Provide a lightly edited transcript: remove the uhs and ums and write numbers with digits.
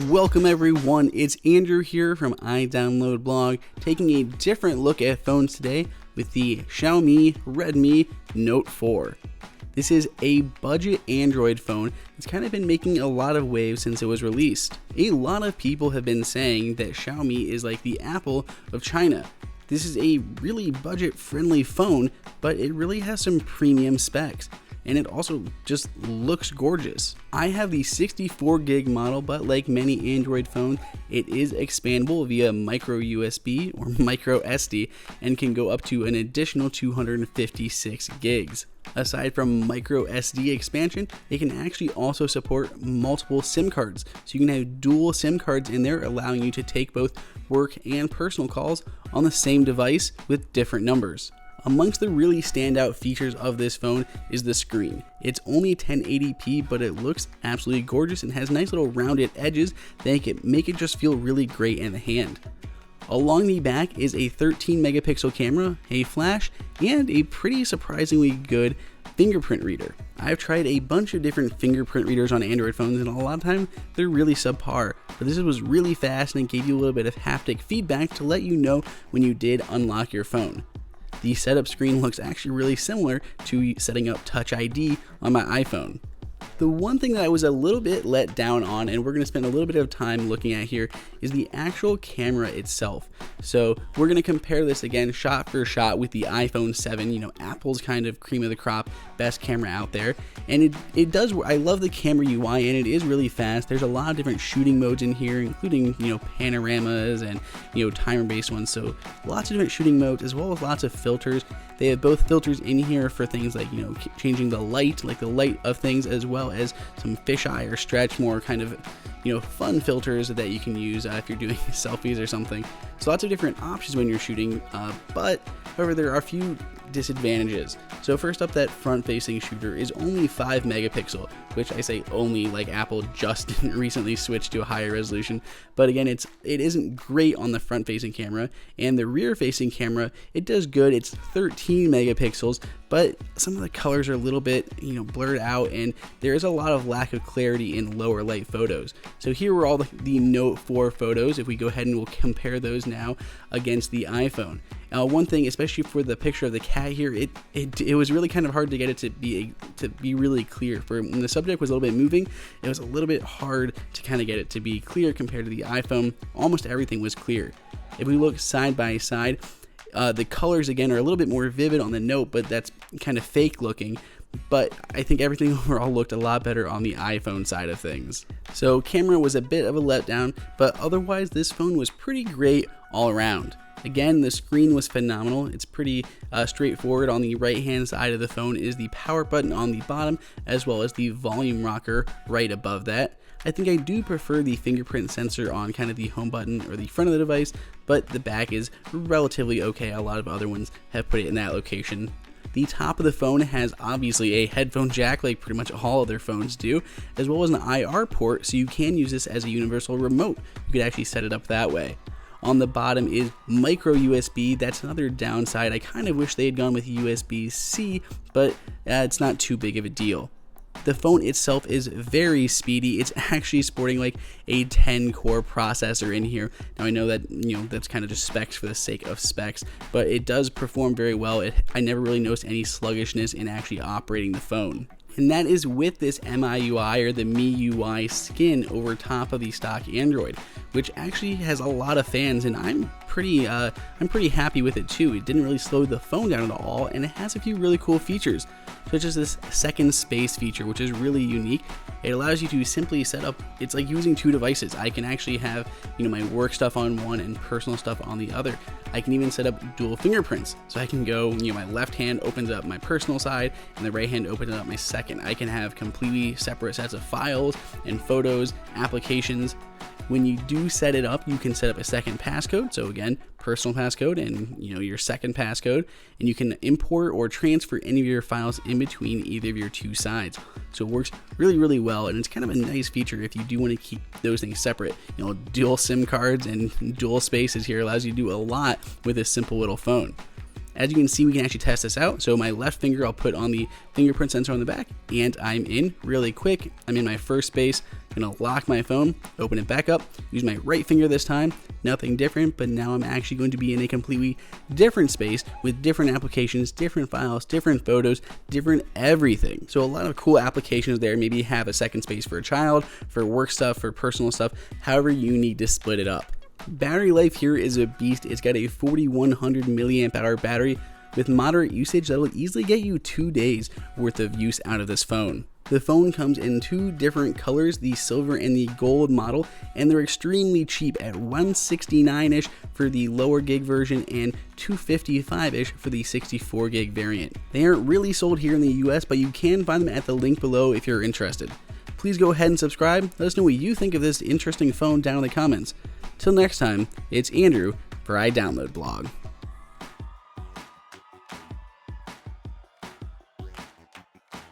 Welcome everyone, it's Andrew here from iDownload Blog, taking a different look at phones today with the Xiaomi Redmi Note 4. This is a budget Android phone that's kind of been making a lot of waves since it was released. A lot of people have been saying that Xiaomi is like the Apple of China. This is a really budget-friendly phone, but it really has some premium specs. And it also just looks gorgeous. I have the 64 gig model, but like many Android phones, it is expandable via micro USB or micro SD and can go up to an additional 256 gigs. Aside from micro SD expansion, it can actually also support multiple SIM cards. So you can have dual SIM cards in there, allowing you to take both work and personal calls on the same device with different numbers. Amongst the really standout features of this phone is the screen. It's only 1080p, but it looks absolutely gorgeous and has nice little rounded edges that make it just feel really great in the hand. Along the back is a 13 megapixel camera, a flash, and a pretty surprisingly good fingerprint reader. I've tried a bunch of different fingerprint readers on Android phones, and a lot of time they're really subpar, but this was really fast and it gave you a little bit of haptic feedback to let you know when you did unlock your phone. The setup screen looks actually really similar to setting up Touch ID on my iPhone. The one thing that I was a little bit let down on, and we're going to spend a little bit of time looking at here, is the actual camera itself. So we're going to compare this again shot for shot with the iPhone 7, Apple's kind of cream of the crop, best camera out there. And it does, I love the camera UI, and it is really fast. There's a lot of different shooting modes in here, including, panoramas and, timer-based ones. So lots of different shooting modes, as well as lots of filters. They have both filters in here for things like, changing the light, like the light of things, as well as some fisheye or stretch, more kind of, fun filters that you can use if you're doing selfies or something. So lots of different options when you're shooting, but however, there are a few disadvantages. So first up, that front-facing shooter is only 5 megapixel, which I say only, like Apple just recently switched to a higher resolution. But again, it isn't great on the front-facing camera, and the rear-facing camera, it does good. It's 13 megapixels, but some of the colors are a little bit, blurred out, and there is a lot of lack of clarity in lower light photos. So here were all the Note 4 photos. If we go ahead and we'll compare those now against the iPhone. One thing, especially for the picture of the cat here, it was really kind of hard to get it to be really clear. For when the subject was a little bit moving, it was a little bit hard to kind of get it to be clear compared to the iPhone. Almost everything was clear. If we look side by side, the colors again are a little bit more vivid on the Note, but that's kind of fake looking. But I think everything overall looked a lot better on the iPhone side of things. So camera was a bit of a letdown, but otherwise this phone was pretty great all around. Again, the screen was phenomenal. It's pretty straightforward. On the right hand side of the phone is the power button on the bottom, as well as the volume rocker right above that. I think I do prefer the fingerprint sensor on kind of the home button or the front of the device, but the back is relatively okay. A lot of other ones have put it in that location. The top of the phone has obviously a headphone jack, like pretty much all other phones do, as well as an IR port, so you can use this as a universal remote. You could actually set it up that way. On the bottom is micro USB. That's another downside. I kind of wish they had gone with USB-C, but it's not too big of a deal. The phone itself is very speedy. It's actually sporting like a 10-core processor in here. Now I know that that's kind of just specs for the sake of specs, but it does perform very well. I never really noticed any sluggishness in actually operating the phone. And that is with this MIUI or the MIUI skin over top of the stock Android, which actually has a lot of fans, and I'm pretty happy with it too. It didn't really slow the phone down at all, and it has a few really cool features, such as this second space feature, which is really unique. It allows you to simply set up, it's like using two devices. I can actually have, my work stuff on one and personal stuff on the other. I can even set up dual fingerprints. So I can go, my left hand opens up my personal side and the right hand opens up my second. I can have completely separate sets of files and photos, applications. When you do set it up, you can set up a second passcode. So again, personal passcode and your second passcode, and you can import or transfer any of your files in between either of your two sides. So it works really, really well, and it's kind of a nice feature if you do want to keep those things separate. Dual SIM cards and dual spaces here allows you to do a lot with this simple little phone. As you can see, we can actually test this out. So my left finger, I'll put on the fingerprint sensor on the back, and I'm in really quick. I'm in my first space. I'm gonna lock my phone, open it back up, use my right finger this time, nothing different, but now I'm actually going to be in a completely different space with different applications, different files, different photos, different everything. So a lot of cool applications there. Maybe have a second space for a child, for work stuff, for personal stuff, however you need to split it up. Battery life here is a beast. It's got a 4100 milliamp hour battery. With moderate usage, that will easily get you 2 days worth of use out of this phone. The phone comes in 2 different colors, the silver and the gold model, and they're extremely cheap at $169-ish for the lower gig version and $255-ish for the 64 gig variant. They aren't really sold here in the US, but you can find them at the link below if you're interested. Please go ahead and subscribe. Let us know what you think of this interesting phone down in the comments. Till next time, it's Andrew for iDownload Blog.